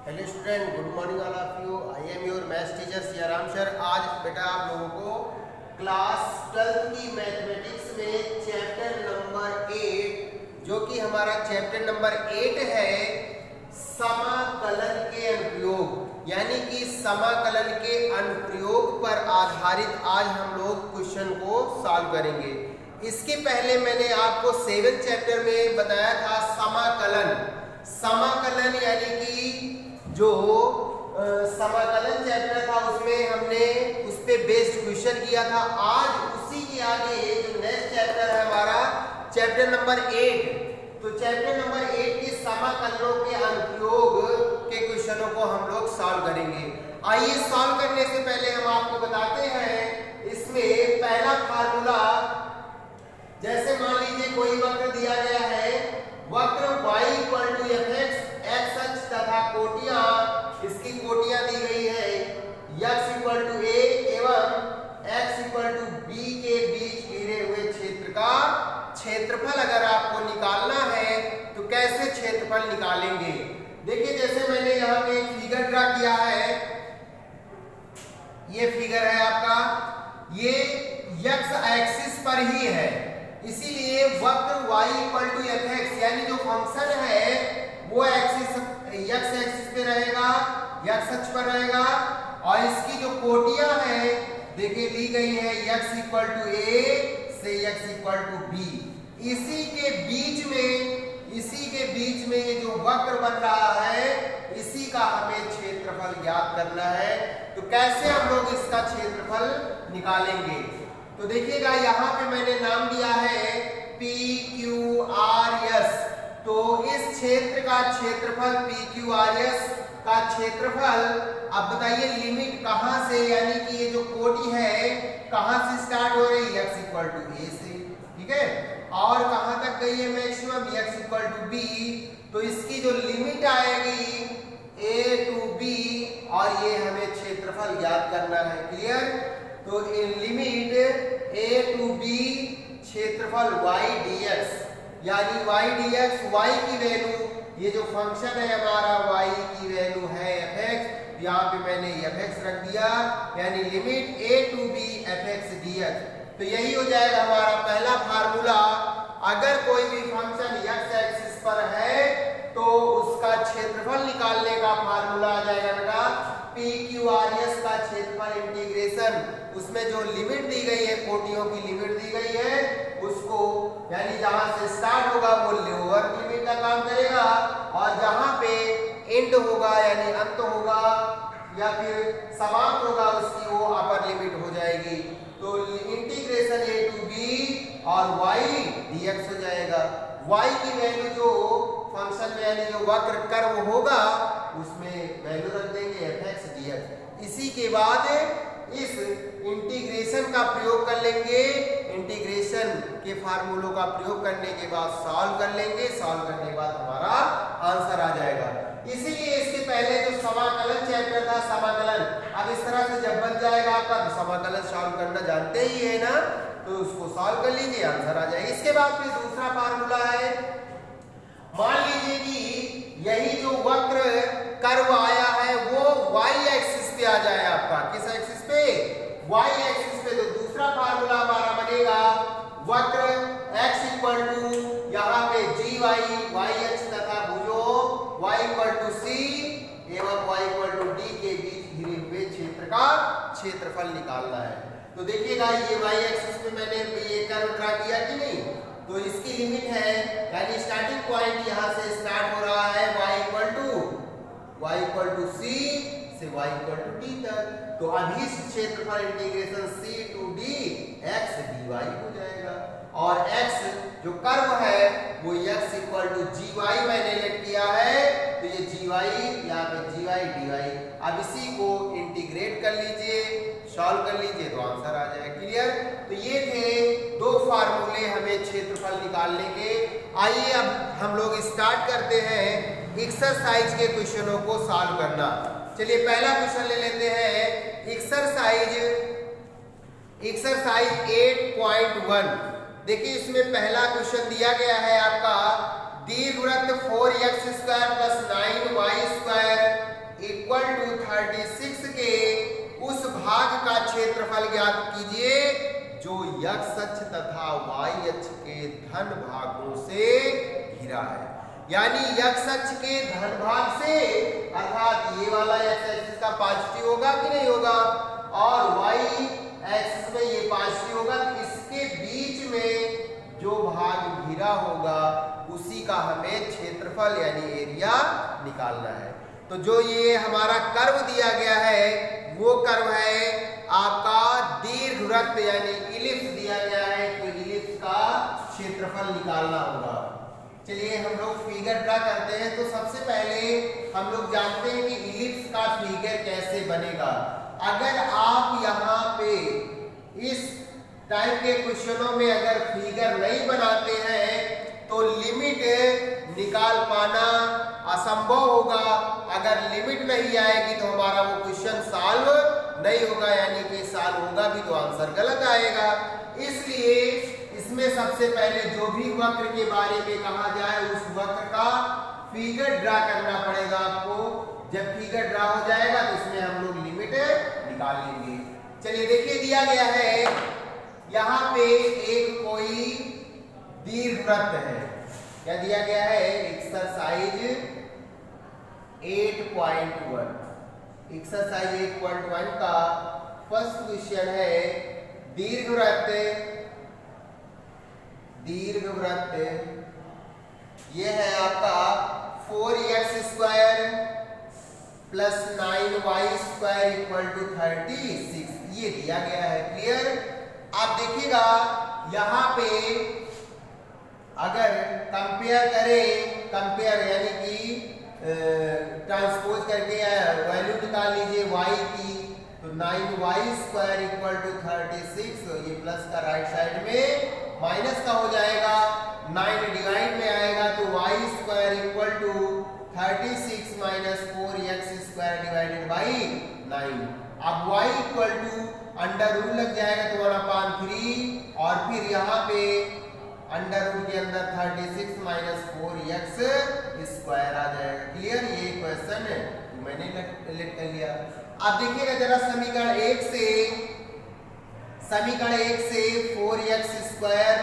Hello student, good morning all of you. I am your maths teacher Siyaram sir. आज बेटा आप लोगों को क्लास 12 की मैथमेटिक्स में चैप्टर नंबर 8 जो कि हमारा चैप्टर नंबर 8 है, समाकलन के अनुप्रयोग, यानी कि समाकलन के अनुप्रयोग पर आधारित आज हम लोग क्वेश्चन को सॉल्व करेंगे। इसके पहले मैंने आपको 7th चैप्टर में बताया था समाकलन यानी कि जो समाकलन चैप्टर था उसमें हमने उस पे बेस्ड क्वेश्चन किया था। आज उसी के आगे जो नेक्स्ट चैप्टर है हमारा चैप्टर नंबर 8, तो चैप्टर नंबर 8 के समाकलनों के अनुप्रयोग के क्वेश्चनों को हम लोग सॉल्व करेंगे। आइए सॉल्व करने से पहले हम आपको बताते हैं इसमें पहला फार्मूला। जैसे मान लीजिए कोई वक्र दिया गया है, वक्र y = fx, x अक्ष तथा कोटियां, इसकी कोटियां दी गई है x = a एवं x = b के बीच घिरे हुए क्षेत्र का क्षेत्रफल अगर आपको निकालना है तो कैसे क्षेत्रफल निकालेंगे। देखिए जैसे मैंने यहाँ पे एक फिगर ड्रा किया है, ये फिगर है आपका, ये x एक्सिस पर ही है, इसीलिए वक्र y = fx यानी जो फंक्शन है वो एक्सिस x एक्सिस पे रहेगा, x अक्ष पर रहेगा, और इसकी जो कोटियां हैं देखिए दी गई है x = a से x = b। इसी के बीच में ये जो वक्र बन रहा है इसी का हमें क्षेत्रफल ज्ञात करना है। तो कैसे हम लोग इसका क्षेत्रफल निकालेंगे, तो देखिएगा यहाँ पे मैंने नाम दिया है PQRS। तो इस क्षेत्र का क्षेत्रफल PQRS का क्षेत्रफल, अब बताइए लिमिट कहाँ से, यानी कि ये जो कोटि है कहाँ से स्टार्ट हो रही है, x = a से, ठीक है, और कहाँ तक गई है मैक्सिमम, x = b। तो इसकी जो लिमिट आएगी a to b, और ये हमें क्षेत्रफल ज्ञात करना है। क्लियर, तो लिमिट a to b क्षेत्रफल y dx, यानी y dx, y की वैल्यू, ये जो फंक्शन है हमारा y की वैल्यू है fx, यहाँ पे मैंने fx रख दिया, यानी limit a to b fx dx। तो यही हो जाएगा हमारा पहला फार्मूला। अगर कोई भी फंक्शन x एक्सिस पर है तो उसका क्षेत्रफल निकालने का फार्मूला आ जाएगा बेटा PQRS का क्षेत्रफल इंटीग्रेशन, उसमें जो लिमिट दी गई है, कोटियों की लिमिट दी गई है, उसको यानी जहां से स्टार्ट होगा वो लोअर लिमिट का काम करेगा, और जहां पे एंड होगा यानी अंत होगा या फिर समाप्त होगा उसकी वो अपर लिमिट हो जाएगी। तो इंटीग्रेशन a to b और y dx हो जाएगा। y की वैल्यू जो फंक्शन में यानी जो वक्र कर्व होगा उसमें वैल्यू रख देंगे fx dx। इसी के बाद इस इंटीग्रेशन का प्रयोग कर लेंगे, इंटीग्रेशन के फार्मूलों का प्रयोग करने के बाद सॉल्व कर लेंगे, सॉल्व करने के बाद हमारा आंसर आ जाएगा। इसीलिए इसके पहले जो समाकलन चैप्टर था, समाकलन, अब इस तरह से जब बन जाएगा आपका तो समाकलन सॉल्व करना जानते ही है ना, तो उसको सॉल्व कर लीजिए, आंसर आ जाएगा। इसके बाद फिर दूसरा फार्मूला है, मान लीजिए कि यही जो वक्र कर्व आया है वो y एक्सिस पे आ जाए आपका, किस एक्सिस पे, y एक्सिस पे। तो दूसरा फार्मूला हमारा बनेगा वक्र x = यहाँ पे gy, y अक्ष तथा भुजों y = c एवं y = d के बीच घिरे हुए क्षेत्र का क्षेत्रफल निकालना है। तो देखिएगा ये y एक्सिस पे मैंने ये कर्व ड्रा किया कि नहीं, तो इसकी लिमिट है, यानी स्टार्टिंग पॉइंट यहाँ से स्टार्ट हो रहा है y = c से y = d तक। तो अभी क्षेत्रफल integration c to d x dy हो जाएगा, और x जो कर्व है वो x = gy मैंने लेट किया है, तो ये gy यहाँ पे gy dy। अब इसी को इंटीग्रेट कर लीजिए, सॉल्व कर लीजिए तो आंसर आ जाएगा। क्लियर, तो ये थे दो फार्मूले हमें क्षेत्रफल निकालने के। आइए अब हम लोग स्टार्ट करते हैं एक्सरसाइज के क्वेश्चनों को सॉल्व करना। चलिए पहला क्वेश्चन ले लेते हैं, एक्सरसाइज 8.1। देखिए इसमें पहला क्वेश्चन दिया गया है आपका, दीर्घवृत्त 4x² + 9y² भाग का क्षेत्रफल ज्ञात कीजिए जो x अक्ष तथा y अक्ष के धन भागों से घिरा है। यानी x अक्ष के धन भाग से, अर्थात ये वाला x एक्सिस का पॉजिटिव होगा कि नहीं होगा, और y एक्सिस में ये पॉजिटिव होगा, तो इसके बीच में जो भाग घिरा होगा उसी का हमें क्षेत्रफल यानी एरिया निकालना है। तो जो ये हमारा कर्व दिया गया है वो कर्व है आपका दीर्घवृत्त यानी इलिप्स दिया गया है, तो इलिप्स का क्षेत्रफल निकालना होगा। चलिए हम लोग फिगर ड्रा करते हैं। तो सबसे पहले हम लोग जानते हैं कि इलिप्स का फिगर कैसे बनेगा। अगर आप यहाँ पे इस टाइप के क्वेश्चनों में अगर फिगर नहीं बनाते हैं तो लिमिट निकाल पाना असंभव होगा। अगर लिमिट नहीं आएगी तो हमारा वो क्वेश्चन सॉल्व नहीं होगा, यानी कि सॉल्व होगा भी तो आंसर गलत आएगा। इसलिए इसमें सबसे पहले जो भी वक्र के बारे में कहा जाए उस वक्र का फिगर ड्रा करना पड़ेगा आपको। जब फिगर ड्रा हो जाएगा तो इसमें हम लोग लिमिट निकाल लेंगे। चलिए देखिए, दिया गया है यहाँ पे एक कोई दीर्घवृत्त है। क्या दिया गया है? एक्सरसाइज 8.1। एक्सरसाइज 8.1 का फर्स्ट क्वेश्चन है दीर्घवृत्त ये है आपका 4x² plus 9y² equal to 36, ये दिया गया है। क्लियर? आप देखिएगा यहाँ पे अगर कंपेयर करें, कंपेयर यानी कि ट्रांसपोज करके वैल्यू निकाल लीजिए y की, तो 9y² इक्वल टू 36, ये प्लस का राइट साइड में माइनस का हो जाएगा, 9 डिवाइड में आएगा तो y² equal to 36 minus 4x² divided by 9। अब y equal to under root लग जाएगा तो 1/3, और फिर यहाँ पे अंडर रूट के अंदर 36 माइनस 4x² आ जाएगा। क्लियर? ये क्वेश्चन है मैंने लेट कर लिया। अब देखिएगा जरा समीकरण 1 से 4x²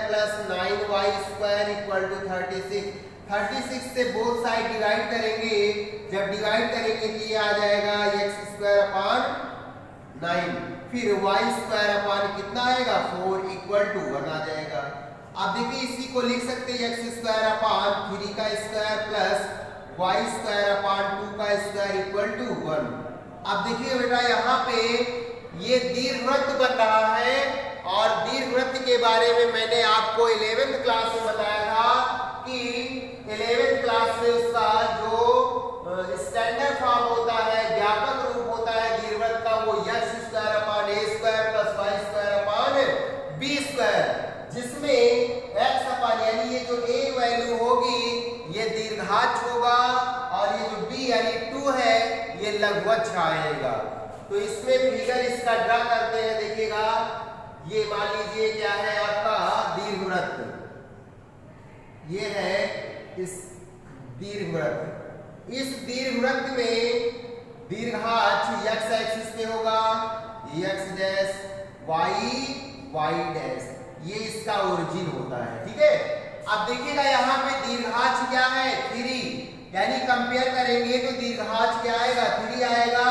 plus 9y² equal to 36 से बोथ साइड डिवाइड करेंगे। जब डिवाइड करेंगे तो ये आ जाएगा x²/9, फिर y² कितना आएगा 4 इक्वल टू 1 आ जाएगा। अब देखिए इसी को लिख सकते हैं x²/3 का स्क्वायर प्लस y²/2 का स्क्वायर इक्वल टू 1। अब देखिए बेटा यहाँ पे ये दीर्घवृत्त बन रहा है, और दीर्घवृत्त के बारे में मैंने आपको 11th क्लास में बताया था कि 11th क्लास में उसका जो स्टैंडर्ड फॉर्म होता है, व्यापक रूप होता है दीर्घवृत्त का, वो x²/a² प्लस y²/b², जिसमें x यानी ये जो a वैल्यू होगी ये दीर्घाक्ष होगा, और ये जो b यानी 2 है ये लघुअक्ष आएगा। तो इसमें फिगर इसका ड्रा करते हैं। देखिएगा ये मान लीजिए क्या है आपका दीर्घवृत्त, ये है इस दीर्घवृत्त। इस दीर्घवृत्त में दीर्घाक्ष x एक्सिस पे होगा, x डैश y डैश, ये इसका ओरिजिन होता है। ठीक है? अब देखिएगा यहाँ पे दीर्घाक्ष क्या है 3, यानी कंपेयर करेंगे तो दीर्घाक्ष क्या आएगा 3 आएगा।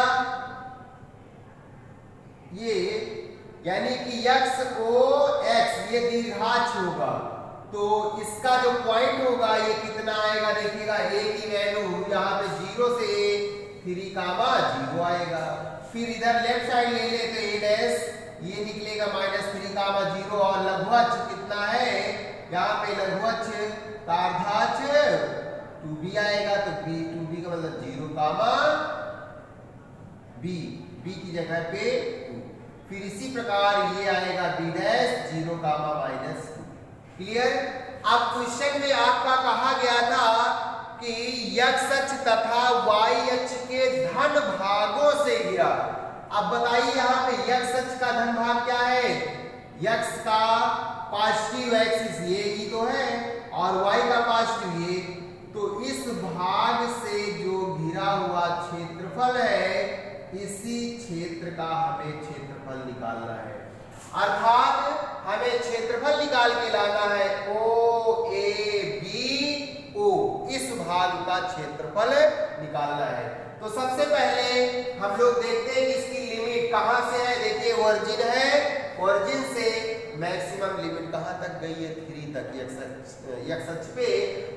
ये यानी कि x ये दीर्घाक्ष होगा, तो इसका जो पॉइंट होगा ये कितना आएगा? देखिएगा a की वैल्यू यहाँ पे 0 से 3, 0 आएगा। फिर इधर लेफ्ट साइड ले ले तो a डैश ये निकलेगा -3, 0, और लघुअक्ष कितना है यहाँ पे? लघुअक्ष का अर्धाक्ष 2b आएगा, तो 2b का मतलब 0, b की जगह पे 2। फिर इसी प्रकार ये आएगा b डैश 0, -2। क्लियर? अब क्वेश्चन में आपका कहा गया था कि x अक्ष तथा y अक्ष के धन भागों से घिरा। अब बताइए यहाँ पे x अक्ष का धन भाग क्या है? x का पॉजिटिव एक्सिस ये ही तो है, और y का पॉजिटिव ये, तो इस भाग से जो घिरा हुआ क्षेत्रफल है इसी क्षेत्र का हमें क्षेत्रफल निकालना है, अर्थात हमें क्षेत्रफल निकाल के लाना है ओ ए बी ओ, इस भाग का क्षेत्रफल निकालना है। तो सबसे पहले हम लोग देखते हैं कि इसकी लिमिट कहां से है। देखिए ओरिजिन है, ओरिजिन से मैक्सिमम लिमिट कहां तक गई है 3 तक एक्स अक्ष पे,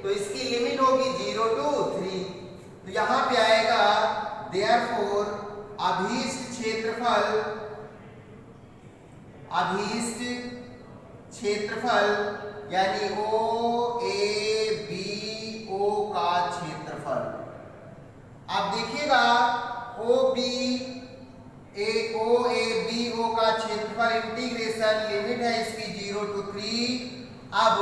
तो इसकी लिमिट होगी 0 to 3। तो यहां पे आएगा देयरफॉर अभीष्ट क्षेत्रफल यानी ओ ए बी ओ का क्षेत्रफल। आप देखिएगा ओ ए बी ओ का क्षेत्रफल इंटीग्रेशन लिमिट है इसकी 0 to 3। अब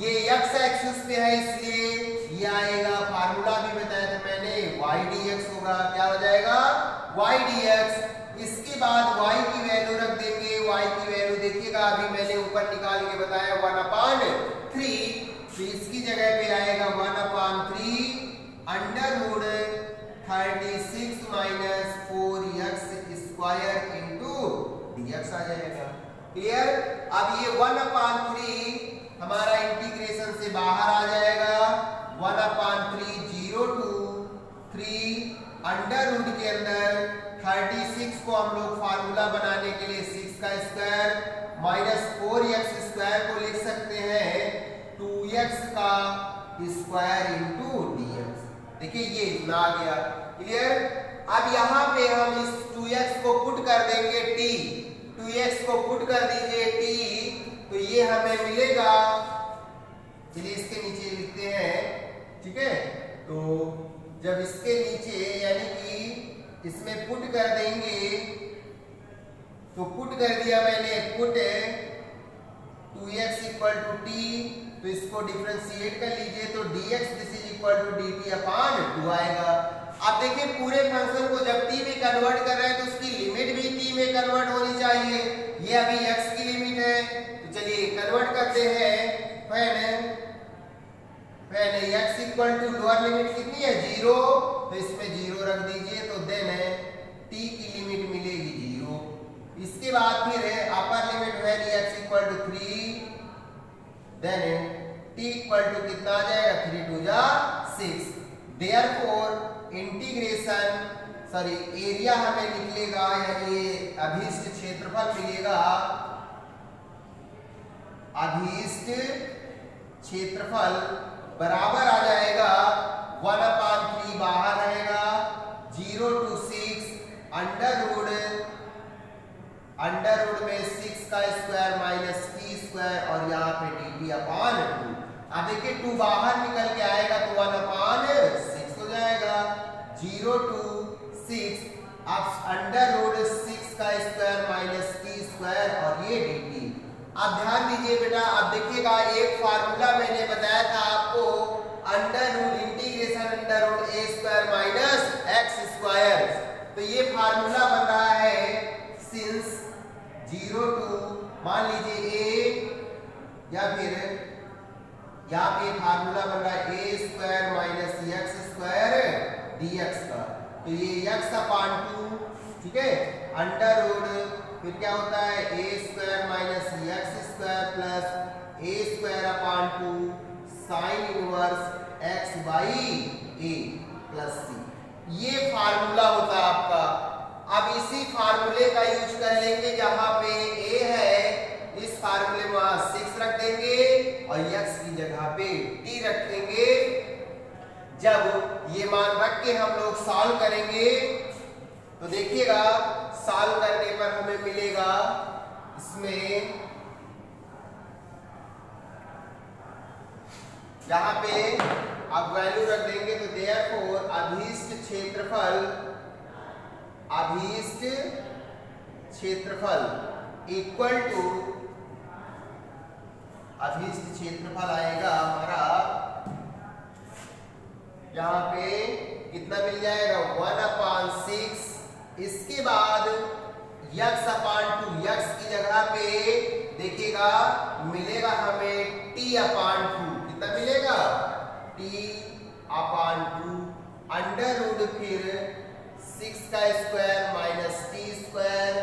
ये x एक्सिस पे है इसलिए ये आएगा, फार्मूला भी बताया था मैंने, y dx होगा। क्या हो जाएगा y dx। इसके बाद y की वैल्यू रख देंगे, y की वैल्यू देखिएगा अभी मैंने ऊपर निकाल के बताया 1/3, तो इसकी जगह पे आएगा 1/3 under root 36 minus 4x² into dx आ जाएगा। क्लियर। अब ये 1/3 हमारा इंटीग्रेशन से बाहर आ जाएगा, 1/3 0 to 3 अंडर रूट के अंदर 36 को हम लोग फार्मूला बनाने के लिए 6 का स्क्वायर माइनस 4x² को लिख सकते हैं 2x का स्क्वायर इंटू dx। देखिए ये इतना आ गया। क्लियर। अब यहाँ पे हम इस 2x को पुट कर देंगे t, 2x को पुट कर दीजिए t, तो ये हमें मिलेगा, चलिए इसके नीचे लिखते हैं, ठीक है। तो जब इसके नीचे यानी कि इसमें पुट कर देंगे, तो पुट कर दिया मैंने, put 2x equal to t, तो इसको डिफरेंशिएट कर लीजिए तो dx this is equal to dt/2 आएगा। अब देखिए पूरे फंक्शन को जब t में कन्वर्ट कर रहे हैं तो उसकी लिमिट भी t में कन्वर्ट होनी चाहिए। ये अभी x की लिमिट है, तो चलिए कन्वर्ट करते हैं। पहले x equal to lower limit कितनी है 0, तो इसमें 0 रख दीजिए, तो देन t की लिमिट मिलेगी 0। इसके बाद फिर upper limit value x equal to 3, then t equal to कितना आ जाएगा 3 2 जा 6। देयरफॉर इंटीग्रेशन एरिया हमें निकलेगा, यानी अभीष्ट क्षेत्रफल मिलेगा, अभीष्ट क्षेत्रफल बराबर आ जाएगा 1/3 बाहर रहेगा 0 to 6 अंडर रूट में 6 का स्क्वायर माइनस t² और यहाँ पे dt/2। अब देखिए 2 बाहर निकल के आएगा तो 1/6 हो जाएगा, 0 to 6 अब अंडर रूट 6 का स्क्वायर माइनस t² और ये dt। अब ध्यान दीजिए बेटा, अब देखिएगा एक फार्मूला मैंने बताया था आपको, under root integration under root a² minus x²। तो ये फार्मूला बन रहा है सिंस 0 to मान लीजिए a, या फिर यहाँ पे फार्मूला बन रहा है a² माइनस x² dx का, तो ये x/2, ठीक है, अंडर रूट फिर क्या होता है a² minus x² plus a²/2 sine inverse x/a plus c, ये फार्मूला होता है आपका। अब इसी फार्मूले का यूज कर लेंगे, जहां पे a है इस फार्मूले में वहां 6 रख देंगे और x की जगह पे t रखेंगे। जब ये मान रख के हम लोग सॉल्व करेंगे तो देखिएगा सॉल्व करने पर हमें मिलेगा, इसमें यहाँ पे अब वैल्यू रख देंगे तो देयरफॉर अभीष्ट क्षेत्रफल इक्वल टू, अभीष्ट क्षेत्रफल आएगा हमारा यहाँ पे कितना मिल जाएगा 1/6। इसके बाद x/2 x की जगह पे देखिएगा मिलेगा हमें t/2, कितना मिलेगा t/2 अंडर रूट फिर 6 का स्क्वायर माइनस टी स्क्वायर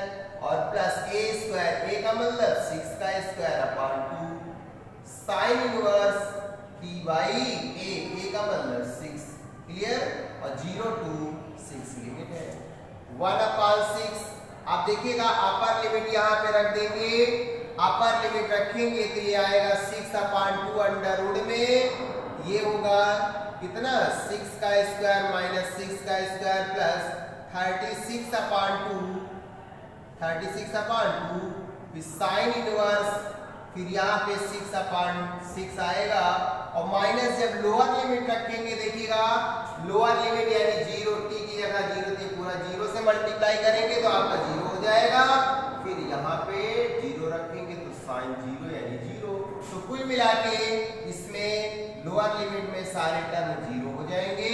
और प्लस ए स्क्वायर, ए का मतलब 6 का square upon 2 sine inverse T by A, A का मतलब 6, क्लियर। और 0 to 6 लिमिट है 1/6। आप देखिएगा अपर लिमिट यहाँ पे रख देंगे, अपर लिमिट रखेंगे तो ये आएगा 6/2 अंडर रूट में, ये होगा कितना 6 का स्क्वायर माइनस 6 का स्क्वायर प्लस 36/2 फिर साइन इनवर्स, फिर यहाँ पे 6/6 आएगा और माइनस जब लोअर लिमिट रखेंगे देखिएगा लोअर लिमिट यानी 0 टी की जगह 0 थे पूरा 0 से मल्टीप्लाई करेंगे तो आपका 0 हो जाएगा, फिर यहाँ पे 0 रखेंगे तो साइन 0 यानी 0। तो कुल मिला के इसमें लोअर लिमिट में सारे टर्म 0 हो जाएंगे।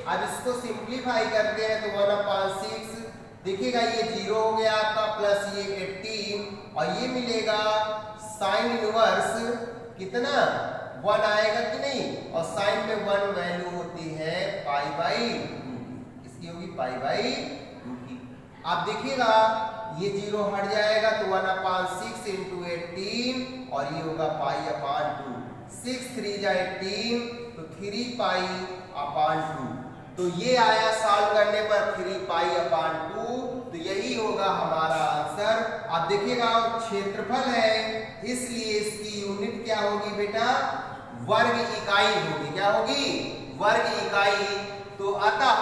अब इसको सिंप्लीफाई करते हैं तो 1/6 देखिएगा ये 0 हो गया आपका प्लस ये 18 और ये मिलेगा साइन इनवर्स कितना 1 आएगा कि नहीं, और साइन में 1 वैल्यू होती है पाई बाई 2 की, इसकी होगी पाई बाई 2 की। आप देखिएगा ये 0 हट जाएगा तो 1/6 इंटू 18 और ये होगा पाई अपॉन 2, 6 3 जा 18 तो 3 पाई अपॉन 2, तो ये आया सॉल्व करने पर 3 पाई अपॉन 2, तो यही होगा हमारा आंसर। आप देखिएगा क्षेत्रफल है इसलिए इसकी यूनिट क्या होगी बेटा, वर्ग इकाई होगी, क्या होगी वर्ग इकाई। तो अतः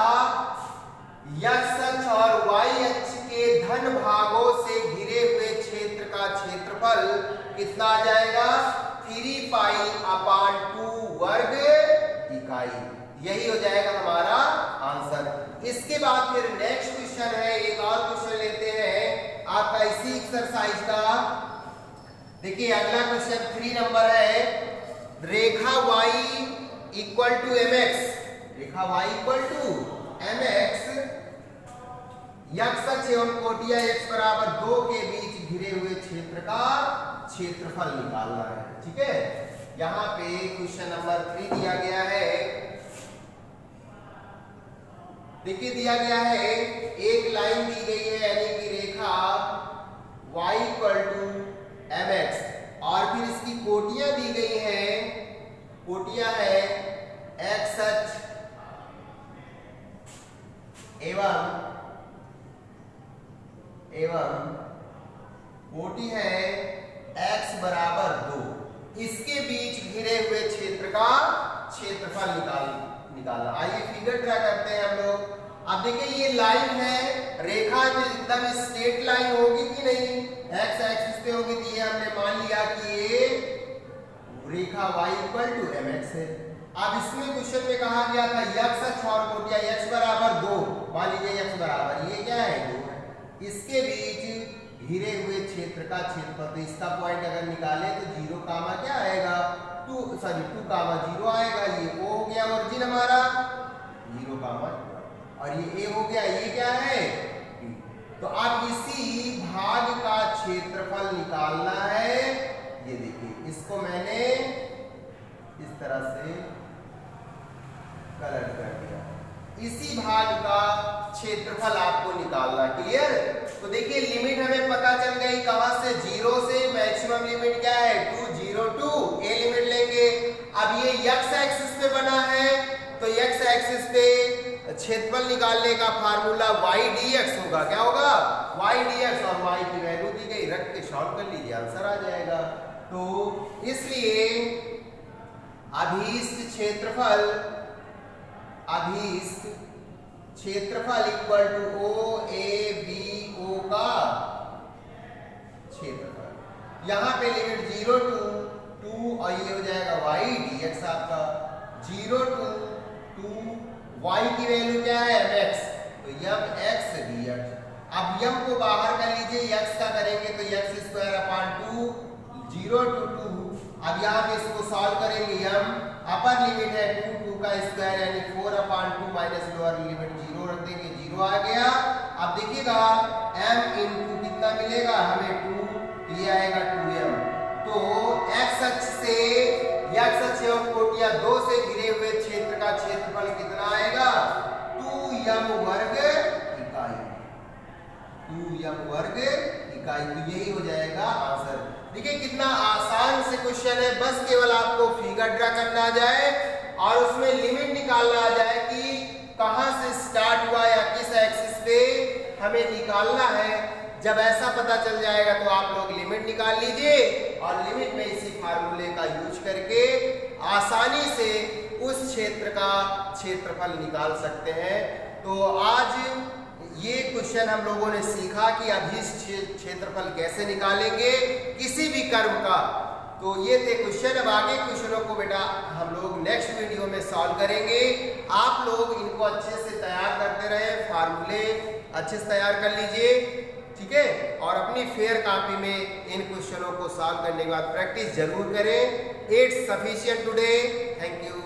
x अक्ष और y अक्ष के धन भागों से घिरे हुए क्षेत्र का क्षेत्रफल कितना आ जाएगा 3 पाई अपॉन 2 वर्ग इकाई, यही हो जाएगा हमारा आंसर। इसके बाद फिर नेक्स्ट क्वेश्चन है, एक और क्वेश्चन लेते हैं आपका इसी एक्सरसाइज का। देखिए अगला क्वेश्चन 3 नंबर है, रेखा y इक्वल टू mx, रेखा y equal to mx x अक्ष एवं कोटिया x बराबर 2 के बीच घिरे हुए क्षेत्र का क्षेत्रफल निकालना है, ठीक है। यहाँ पे क्वेश्चन नंबर 3 दिया गया है, देखिए दिया गया है एक लाइन दी गई है यानी कि रेखा y इक्वल टू mx और फिर इसकी कोटियां दी गई हैं, कोटियां है x अक्ष एवं कोटि है x बराबर 2, इसके बीच घिरे हुए क्षेत्र का क्षेत्रफल निकालना। आइए फिगर ड्रा करते हैं हम लोग। अब देखिए ये लाइन है, रेखा जो एकदम स्ट्रेट लाइन होगी कि नहीं, x एक्सिस पे होगी, तो ये हमने मान लिया कि ये रेखा y इक्वल टू mx है। अब इसमें क्वेश्चन में कहा गया था x अक्ष और कोटिया x बराबर 2, मान लीजिए x बराबर ये क्या है 2 है, इसके बीच घिरे हुए क्षेत्र का क्षेत्रफल, तो इसका पॉइंट अगर निकाले तो 0 कामा क्या आएगा 2 कामा 0 आएगा, ये O हो गया ओरिजिन हमारा 0 कामा, और ये A हो गया, ये क्या है D। तो अब इसी भाग का क्षेत्रफल निकालना है, ये देखिए इसको मैंने इस तरह से कलर कर दिया, इसी भाग का क्षेत्रफल आपको निकालना, क्लियर। तो देखिए लिमिट हमें पता चल गई कहां से, 0 से, मैक्सिमम लिमिट क्या है 2 0 2, ए लिमिट लेंगे। अब ये x एक्सिस पे बना है तो x एक्सिस पे क्षेत्रफल निकालने का फार्मूला y dx होगा, क्या होगा y dx, और y की वैल्यू दी गई, रख के सॉल्व कर लीजिए आंसर आ जाएगा। तो इसलिए अभीष्ट क्षेत्रफल इक्वल टू OABO का क्षेत्रफल, यहाँ पे लिमिट 0 to 2 और ये हो जाएगा y dx आपका 0 to 2, y की वैल्यू क्या है mx, तो यम x dx। अब यम को बाहर कर लीजिए, x का करेंगे तो x स्क्वायर अपॉन 2 0 to 2। अब यहाँ पे इसको सॉल्व करेंगे, यम अपर लिमिट है 2 का स्क्वायर यानी 4/2 माइनस लोअर लिमिट 0 रख देंगे, 0 आ गया। अब देखिएगा m इंटू कितना मिलेगा हमें 2, ये आएगा 2m। तो x अक्ष से x अक्ष एवं कोटिया 2 से घिरे हुए क्षेत्र का क्षेत्रफल कितना आएगा 2m वर्ग qm वर्ग इकाई। तो यही हो जाएगा आंसर। देखिए कितना आसान से क्वेश्चन है, बस केवल आपको फिगर ड्रा करना आ जाए और उसमें लिमिट निकालना आ जाए कि कहां से स्टार्ट हुआ या किस एक्सिस पे हमें निकालना है। जब ऐसा पता चल जाएगा तो आप लोग लिमिट निकाल लीजिए और लिमिट में इसी फार्मूले का यूज करके आसानी से उस क्षेत्र का क्षेत्रफल निकाल सकते हैं। तो आज ये क्वेश्चन हम लोगों ने सीखा कि अभीष्ट क्षेत्रफल कैसे निकालेंगे किसी भी कर्व का। तो ये थे क्वेश्चन। अब आगे क्वेश्चनों को बेटा हम लोग नेक्स्ट वीडियो में सॉल्व करेंगे। आप लोग इनको अच्छे से तैयार करते रहे, फार्मूले अच्छे से तैयार कर लीजिए, ठीक है। और अपनी फेयर कॉपी में इन क्वेश्चनों को सॉल्व करने के बाद प्रैक्टिस जरूर करें। It's sufficient today. Thank you.